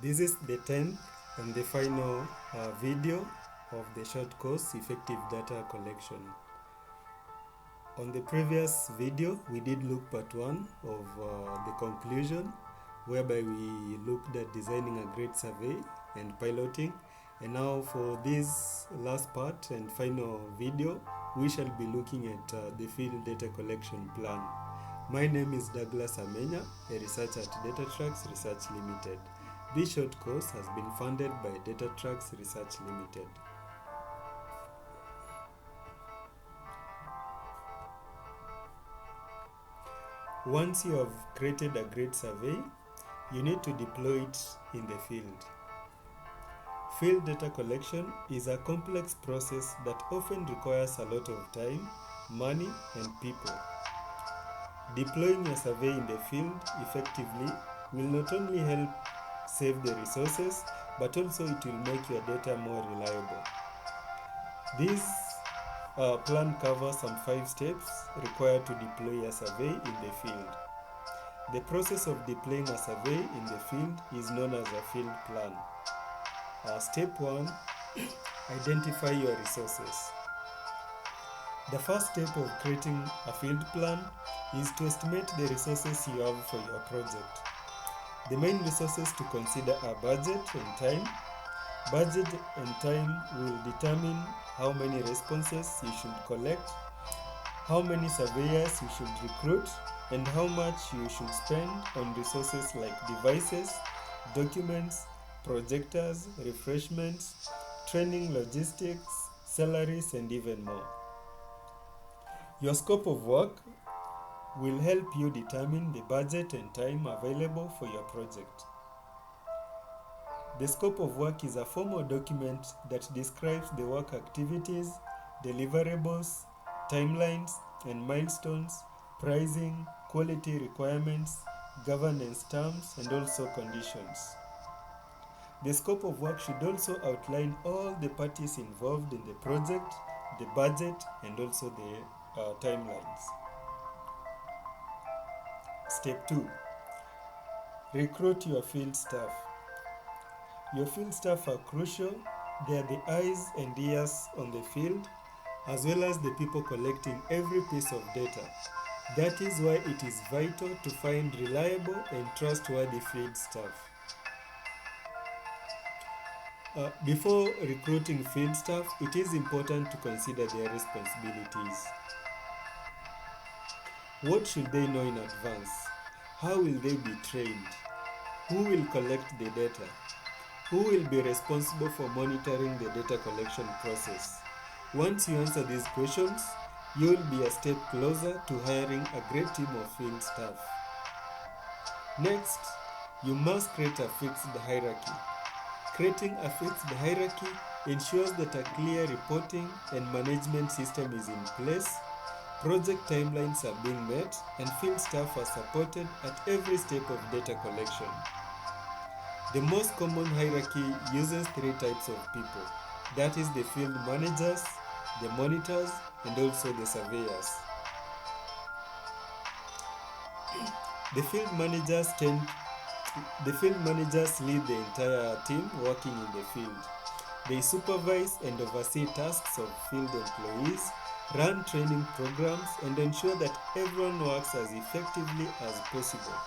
This is the 10th and the final video of the short course Effective Data Collection. On the previous video, we did look part 1 of the conclusion, whereby we looked at designing a great survey and piloting. And now for this last part and final video, we shall be looking at the field data collection plan. My name is Douglas Amenya, a researcher at DataTrax Research Limited. This short course has been funded by DataTrax Research Limited. Once you have created a great survey, you need to deploy it in the field. Field data collection is a complex process that often requires a lot of time, money, and people. Deploying your survey in the field effectively will not only help save the resources, but also it will make your data more reliable. This plan covers some 5 steps required to deploy a survey in the field. The process of deploying a survey in the field is known as a field plan. Step 1, identify your resources. The first step of creating a field plan is to estimate the resources you have for your project. The main resources to consider are budget and time. Budget and time will determine how many responses you should collect, how many surveyors you should recruit, and how much you should spend on resources like devices, documents, projectors, refreshments, training, logistics, salaries, and even more. Your scope of work will help you determine the budget and time available for your project. The scope of work is a formal document that describes the work activities, deliverables, timelines, and milestones, pricing, quality requirements, governance terms, and also conditions. The scope of work should also outline all the parties involved in the project, the budget, and also the timelines. Step 2. Recruit your field staff. Your field staff are crucial. They are the eyes and ears on the field, as well as the people collecting every piece of data. That is why it is vital to find reliable and trustworthy field staff. Before recruiting field staff, it is important to consider their responsibilities. What should they know in advance? How will they be trained? Who will collect the data? Who will be responsible for monitoring the data collection process? Once you answer these questions, you will be a step closer to hiring a great team of field staff. Next, you must create a fixed hierarchy. Creating a fixed hierarchy ensures that a clear reporting and management system is in place, project timelines are being met, and field staff are supported at every step of data collection. The most common hierarchy uses 3 types of people. That is the field managers, the monitors, and also the surveyors. The field managers lead the entire team working in the field. They supervise and oversee tasks of field employees, run training programs, and ensure that everyone works as effectively as possible.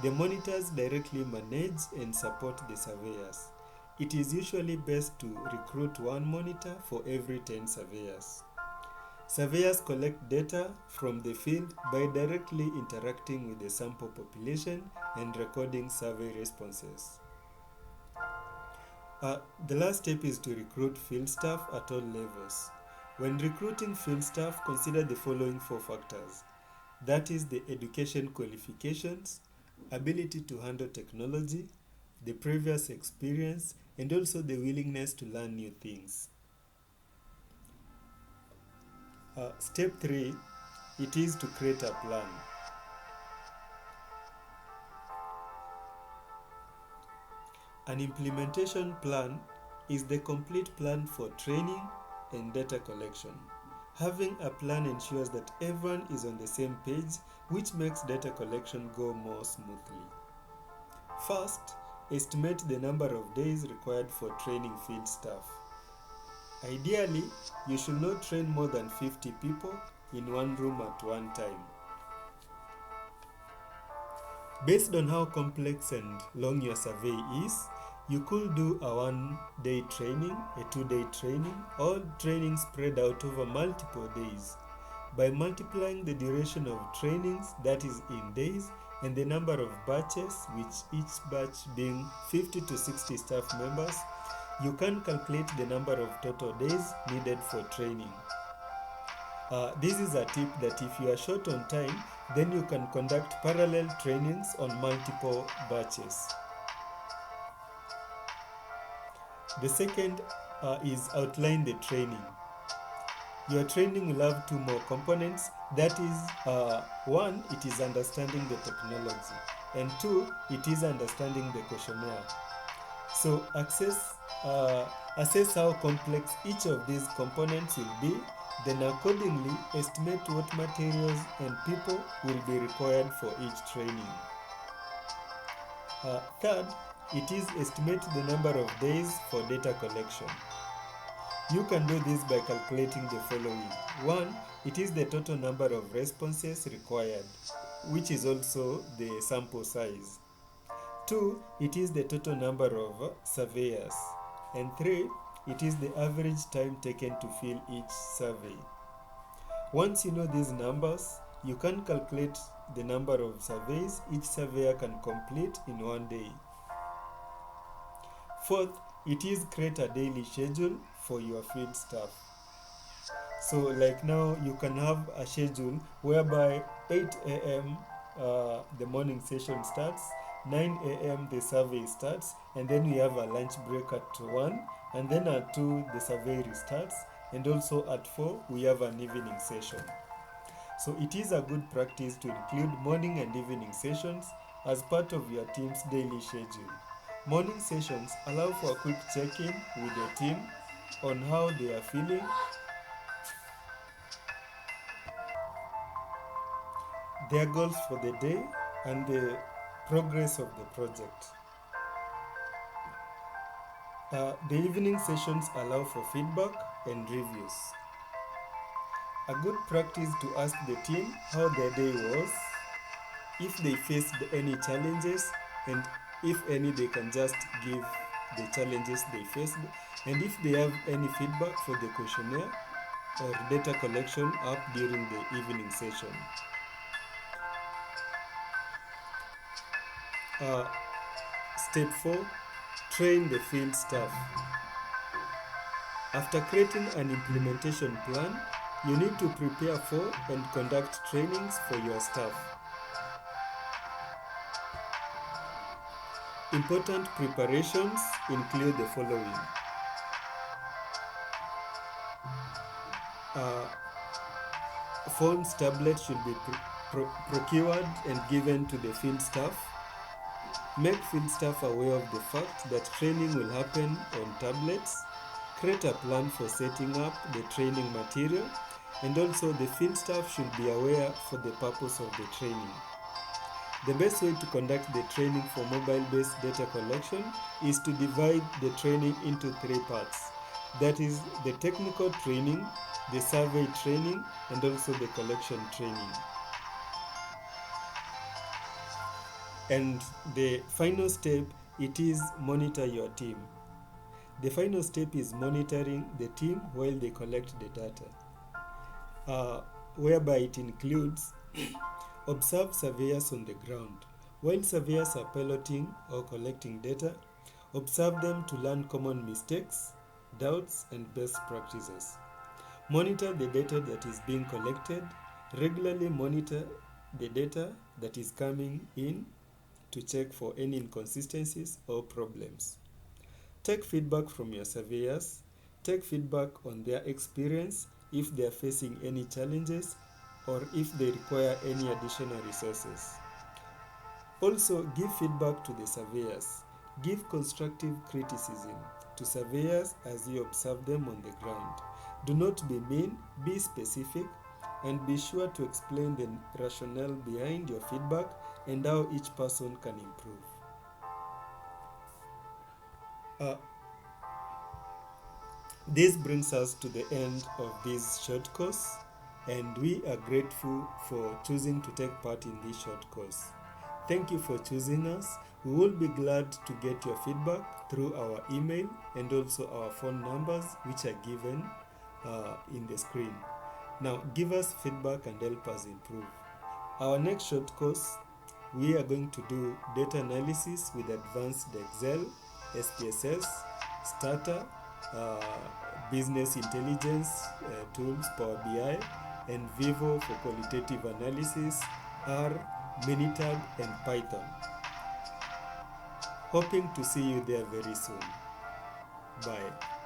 The monitors directly manage and support the surveyors. It is usually best to recruit 1 monitor for every 10 surveyors. Surveyors collect data from the field by directly interacting with the sample population and recording survey responses. The last step is to recruit field staff at all levels. When recruiting field staff, consider the following 4 factors. That is the education qualifications, ability to handle technology, the previous experience, and also the willingness to learn new things. Step 3, it is to create a plan. An implementation plan is the complete plan for training and data collection. Having a plan ensures that everyone is on the same page, which makes data collection go more smoothly. First, estimate the number of days required for training field staff. Ideally, you should not train more than 50 people in one room at one time. Based on how complex and long your survey is, you could do a 1-day training, a 2-day training, or training spread out over multiple days. By multiplying the duration of trainings, that is in days, and the number of batches, which each batch being 50 to 60 staff members, you can calculate the number of total days needed for training. This is a tip that if you are short on time, then you can conduct parallel trainings on multiple batches. The second is outline the training. Your training will have two more components. That is, one, it is understanding the technology, and two, it is understanding the questionnaire. So assess how complex each of these components will be, then accordingly estimate what materials and people will be required for each training. Third, it is estimate the number of days for data collection. You can do this by calculating the following. 1. It is the total number of responses required, which is also the sample size. 2. It is the total number of surveyors. And 3. It is the average time taken to fill each survey. Once you know these numbers, you can calculate the number of surveys each surveyor can complete in one day. Fourth, it is create a daily schedule for your field staff. So like now you can have a schedule whereby 8 a.m. The morning session starts, 9 a.m. the survey starts, and then we have a lunch break at 1, and then at 2 the survey restarts, and also at 4 we have an evening session. So it is a good practice to include morning and evening sessions as part of your team's daily schedule. Morning sessions allow for a quick check-in with the team on how they are feeling, their goals for the day, and the progress of the project. The evening sessions allow for feedback and reviews. A good practice to ask the team how their day was, if they faced any challenges, and if any they can just give the challenges they faced, and if they have any feedback for the questionnaire or data collection up during the evening session. Step 4, train the field staff. After creating an implementation plan, you need to prepare for and conduct trainings for your staff. Important preparations include the following. Phones, tablets should be procured and given to the field staff. Make field staff aware of the fact that training will happen on tablets. Create a plan for setting up the training material, and also the field staff should be aware for the purpose of the training. The best way to conduct the training for mobile-based data collection is to divide the training into 3 parts. That is the technical training, the survey training, and also the collection training. And the final step, it is monitor your team. The final step is monitoring the team while they collect the data, whereby it includes observe surveyors on the ground. While surveyors are piloting or collecting data, observe them to learn common mistakes, doubts, and best practices. Monitor the data that is being collected. Regularly monitor the data that is coming in to check for any inconsistencies or problems. Take feedback from your surveyors. Take feedback on their experience if they are facing any challenges or if they require any additional resources. Also, give feedback to the surveyors. Give constructive criticism to surveyors as you observe them on the ground. Do not be mean, be specific, and be sure to explain the rationale behind your feedback and how each person can improve. Uh, this brings us to the end of this short course, and we are grateful for choosing to take part in this short course. Thank you for choosing us. We will be glad to get your feedback through our email and also our phone numbers, which are given in the screen. Now, give us feedback and help us improve. Our next short course, we are going to do data analysis with advanced Excel, SPSS, Stata, uh, business intelligence tools, Power BI, and Vivo for qualitative analysis, R, Minitab, and Python. Hoping to see you there very soon. Bye.